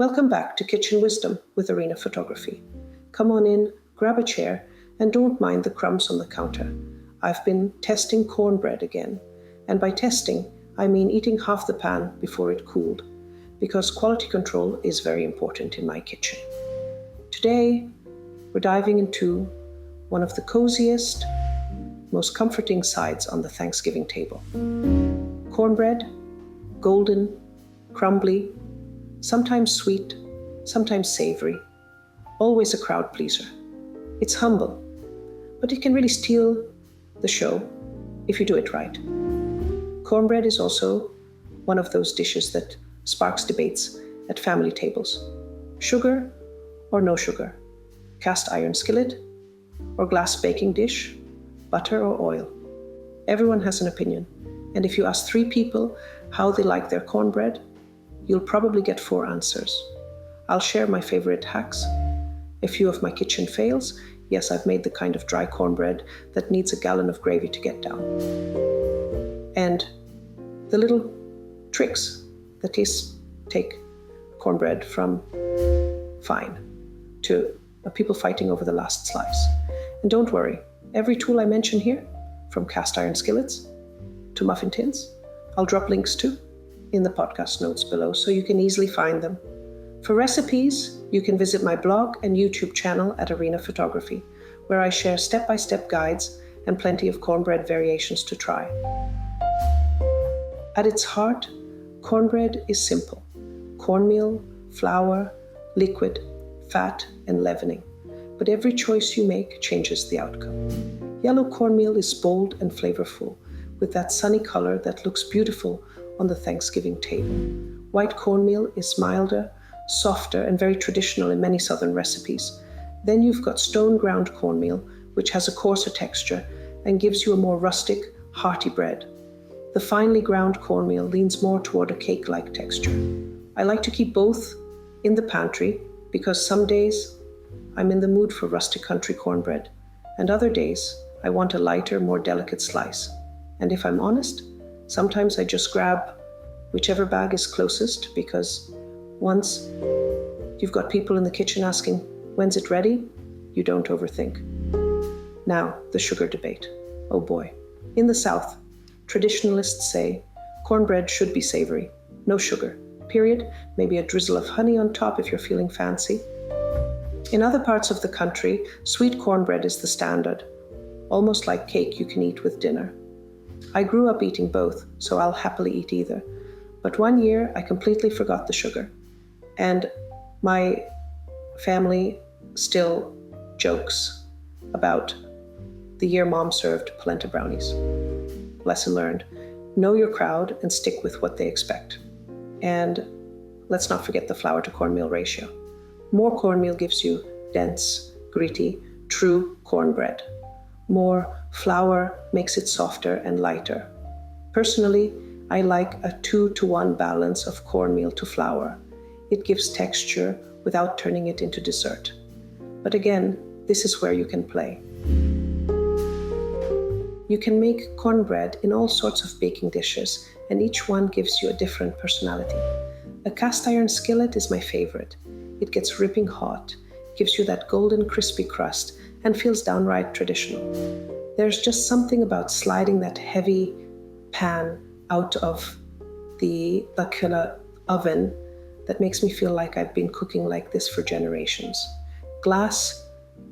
Welcome back to Kitchen Wisdom with Arina Photography. Come on in, grab a chair, and don't mind the crumbs on the counter. I've been testing cornbread again, and by testing, I mean eating half the pan before it cooled, because quality control is very important in my kitchen. Today, we're diving into one of the coziest, most comforting sides on the Thanksgiving table. Cornbread, golden, crumbly, sometimes sweet, sometimes savory, always a crowd pleaser. It's humble, but it can really steal the show if you do it right. Cornbread is also one of those dishes that sparks debates at family tables. Sugar or no sugar, cast iron skillet or glass baking dish, butter or oil. Everyone has an opinion, and if you ask 3 people how they like their cornbread, you'll probably get 4 answers. I'll share my favorite hacks, a few of my kitchen fails. Yes, I've made the kind of dry cornbread that needs a gallon of gravy to get down. And the little tricks that take cornbread from fine to people fighting over the last slice. And don't worry, every tool I mention here, from cast iron skillets to muffin tins, I'll drop links to in the podcast notes below so you can easily find them. For recipes, you can visit my blog and YouTube channel at Arina Photography, where I share step-by-step guides and plenty of cornbread variations to try. At its heart, cornbread is simple: cornmeal, flour, liquid, fat, and leavening. But every choice you make changes the outcome. Yellow cornmeal is bold and flavorful, with that sunny color that looks beautiful on the Thanksgiving table. White cornmeal is milder, softer, and very traditional in many southern recipes. Then you've got stone ground cornmeal, which has a coarser texture and gives you a more rustic, hearty bread. The finely ground cornmeal leans more toward a cake-like texture. I like to keep both in the pantry because some days I'm in the mood for rustic country cornbread, and other days I want a lighter, more delicate slice. And if I'm honest, sometimes I just grab whichever bag is closest, because once you've got people in the kitchen asking, "When's it ready?" you don't overthink. Now, the sugar debate. Oh boy. In the South, traditionalists say cornbread should be savory, no sugar, period. Maybe a drizzle of honey on top if you're feeling fancy. In other parts of the country, sweet cornbread is the standard, almost like cake you can eat with dinner. I grew up eating both, so I'll happily eat either. But one year, I completely forgot the sugar. And my family still jokes about the year Mom served polenta brownies. Lesson learned: know your crowd and stick with what they expect. And let's not forget the flour to cornmeal ratio. More cornmeal gives you dense, gritty, true cornbread. More flour makes it softer and lighter. Personally, I like a 2-to-1 balance of cornmeal to flour. It gives texture without turning it into dessert. But again, this is where you can play. You can make cornbread in all sorts of baking dishes, and each one gives you a different personality. A cast iron skillet is my favorite. It gets ripping hot, gives you that golden crispy crust, and feels downright traditional. There's just something about sliding that heavy pan out of the bacula oven that makes me feel like I've been cooking like this for generations. Glass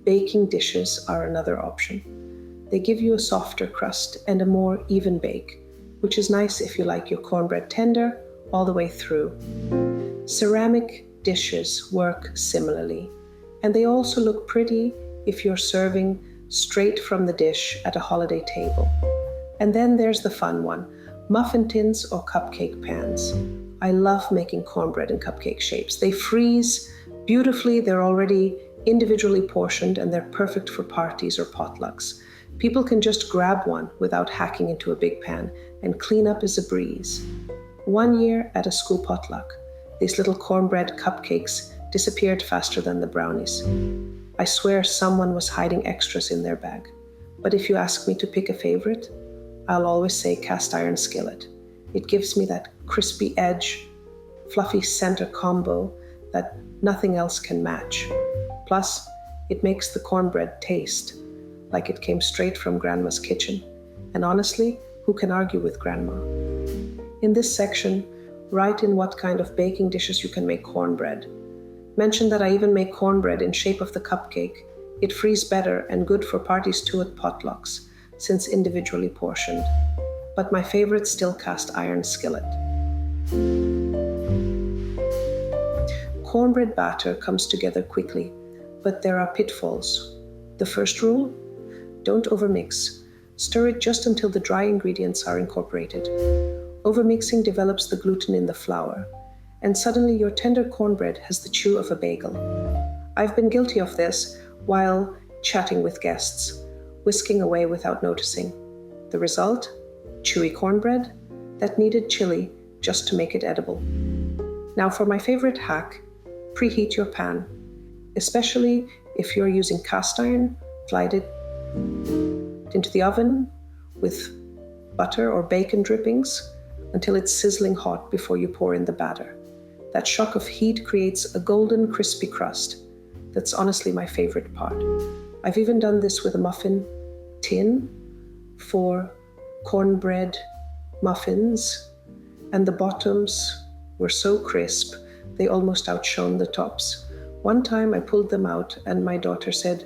baking dishes are another option. They give you a softer crust and a more even bake, which is nice if you like your cornbread tender all the way through. Ceramic dishes work similarly, and they also look pretty if you're serving straight from the dish at a holiday table. And then there's the fun one: muffin tins or cupcake pans. I love making cornbread in cupcake shapes. They freeze beautifully, they're already individually portioned, and they're perfect for parties or potlucks. People can just grab one without hacking into a big pan, and clean up is a breeze. One year at a school potluck, these little cornbread cupcakes disappeared faster than the brownies. I swear someone was hiding extras in their bag. But if you ask me to pick a favorite, I'll always say cast iron skillet. It gives me that crispy edge, fluffy center combo that nothing else can match. Plus, it makes the cornbread taste like it came straight from Grandma's kitchen. And honestly, who can argue with Grandma? In this section, write in what kind of baking dishes you can make cornbread. Mention that I even make cornbread in shape of the cupcake. It frees better and good for parties too at potlucks, since individually portioned. But my favorite still cast iron skillet. Cornbread batter comes together quickly, but there are pitfalls. The first rule? Don't overmix. Stir it just until the dry ingredients are incorporated. Overmixing develops the gluten in the flour, and suddenly your tender cornbread has the chew of a bagel. I've been guilty of this while chatting with guests, whisking away without noticing. The result? Chewy cornbread that needed chili just to make it edible. Now for my favorite hack, preheat your pan. Especially if you're using cast iron, slide it into the oven with butter or bacon drippings until it's sizzling hot before you pour in the batter. That shock of heat creates a golden, crispy crust. That's honestly my favorite part. I've even done this with a muffin tin for cornbread muffins, and the bottoms were so crisp they almost outshone the tops. One time I pulled them out and my daughter said,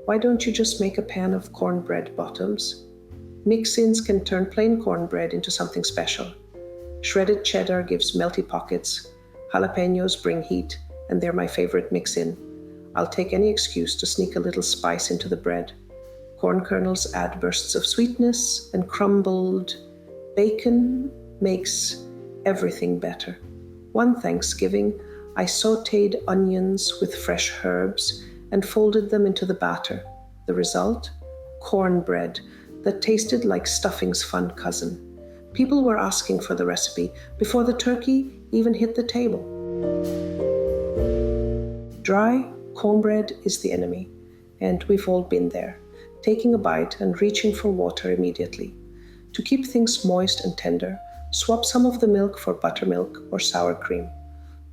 "Why don't you just make a pan of cornbread bottoms?" Mix-ins can turn plain cornbread into something special. Shredded cheddar gives melty pockets, jalapeños bring heat, and they're my favorite mix-in. I'll take any excuse to sneak a little spice into the bread. Corn kernels add bursts of sweetness, and crumbled bacon makes everything better. One Thanksgiving, I sautéed onions with fresh herbs and folded them into the batter. The result? Cornbread that tasted like stuffing's fun cousin. People were asking for the recipe before the turkey even hit the table. Dry cornbread is the enemy, and we've all been there, taking a bite and reaching for water immediately. To keep things moist and tender, swap some of the milk for buttermilk or sour cream.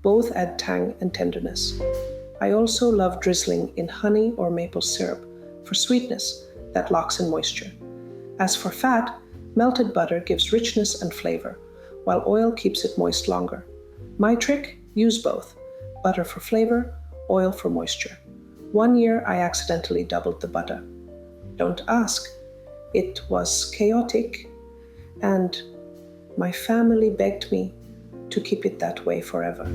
Both add tang and tenderness. I also love drizzling in honey or maple syrup for sweetness that locks in moisture. As for fat, melted butter gives richness and flavor, while oil keeps it moist longer. My trick? Use both. Butter for flavor, oil for moisture. One year I accidentally doubled the butter. Don't ask. It was chaotic, and my family begged me to keep it that way forever.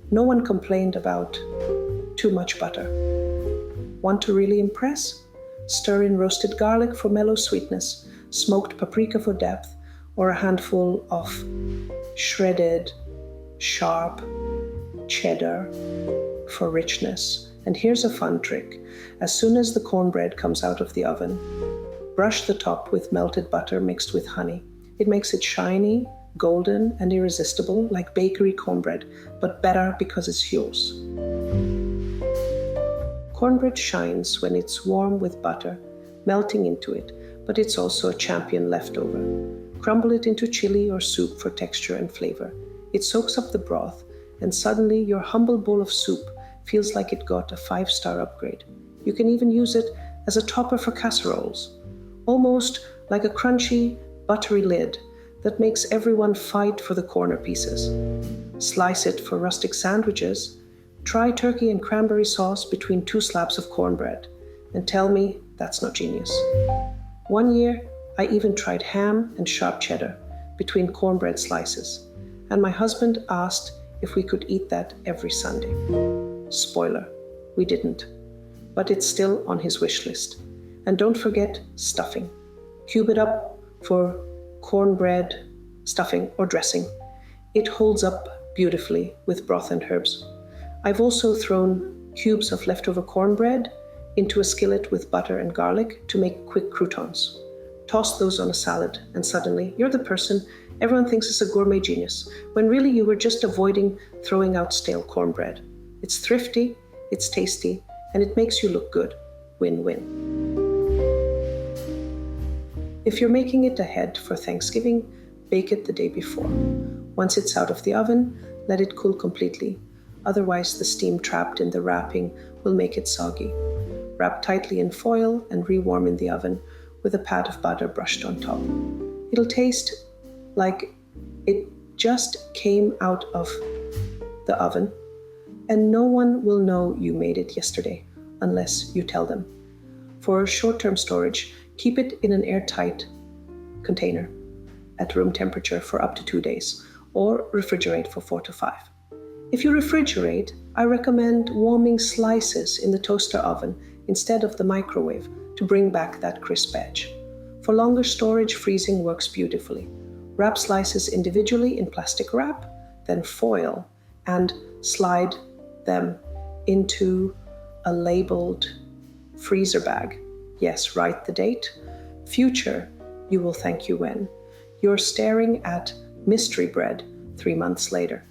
No one complained about too much butter. Want to really impress? Stir in roasted garlic for mellow sweetness, smoked paprika for depth, or a handful of shredded, sharp cheddar for richness. And here's a fun trick. As soon as the cornbread comes out of the oven, brush the top with melted butter mixed with honey. It makes it shiny, golden, and irresistible, like bakery cornbread, but better because it's yours. Cornbread shines when it's warm with butter, melting into it, but it's also a champion leftover. Crumble it into chili or soup for texture and flavor. It soaks up the broth, and suddenly your humble bowl of soup feels like it got a 5-star upgrade. You can even use it as a topper for casseroles, almost like a crunchy, buttery lid that makes everyone fight for the corner pieces. Slice it for rustic sandwiches. Try turkey and cranberry sauce between 2 slabs of cornbread, and tell me that's not genius. One year, I even tried ham and sharp cheddar between cornbread slices, and my husband asked if we could eat that every Sunday. Spoiler, we didn't, but it's still on his wish list. And don't forget stuffing. Cube it up for cornbread, stuffing, or dressing. It holds up beautifully with broth and herbs. I've also thrown cubes of leftover cornbread into a skillet with butter and garlic to make quick croutons. Toss those on a salad, and suddenly you're the person everyone thinks is a gourmet genius, when really you were just avoiding throwing out stale cornbread. It's thrifty, it's tasty, and it makes you look good. Win-win. If you're making it ahead for Thanksgiving, bake it the day before. Once it's out of the oven, let it cool completely. otherwise the steam trapped in the wrapping will make it soggy. Wrap tightly in foil and rewarm in the oven with a pat of butter brushed on top. It'll taste like it just came out of the oven, and no one will know you made it yesterday unless you tell them. For short-term storage, keep it in an airtight container at room temperature for up to 2 days, or refrigerate for 4 to 5. If you refrigerate, I recommend warming slices in the toaster oven instead of the microwave to bring back that crisp edge. For longer storage, freezing works beautifully. Wrap slices individually in plastic wrap, then foil, and slide them into a labeled freezer bag. Yes, write the date. Future, you will thank you when. You're staring at mystery bread 3 months later.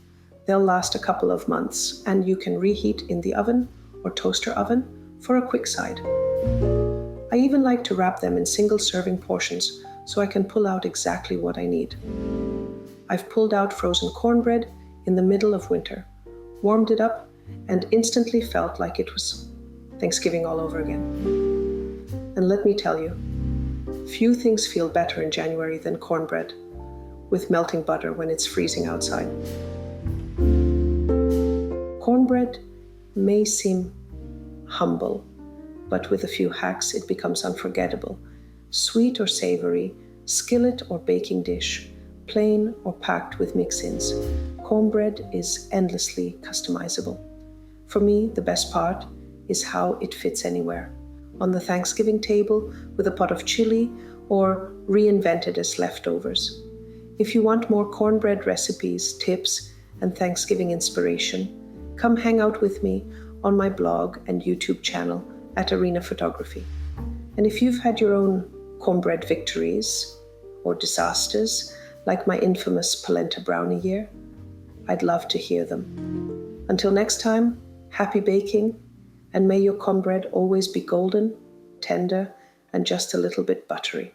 They'll last a couple of months, and you can reheat in the oven or toaster oven for a quick side. I even like to wrap them in single serving portions so I can pull out exactly what I need. I've pulled out frozen cornbread in the middle of winter, warmed it up, and instantly felt like it was Thanksgiving all over again. And let me tell you, few things feel better in January than cornbread with melting butter when it's freezing outside. Cornbread may seem humble, but with a few hacks it becomes unforgettable. Sweet or savory, skillet or baking dish, plain or packed with mix-ins, cornbread is endlessly customizable. For me, the best part is how it fits anywhere. On the Thanksgiving table with a pot of chili, or reinvented as leftovers. If you want more cornbread recipes, tips, and Thanksgiving inspiration, come hang out with me on my blog and YouTube channel at Arina Photography. And if you've had your own cornbread victories or disasters, like my infamous polenta brownie year, I'd love to hear them. Until next time, happy baking, and may your cornbread always be golden, tender, and just a little bit buttery.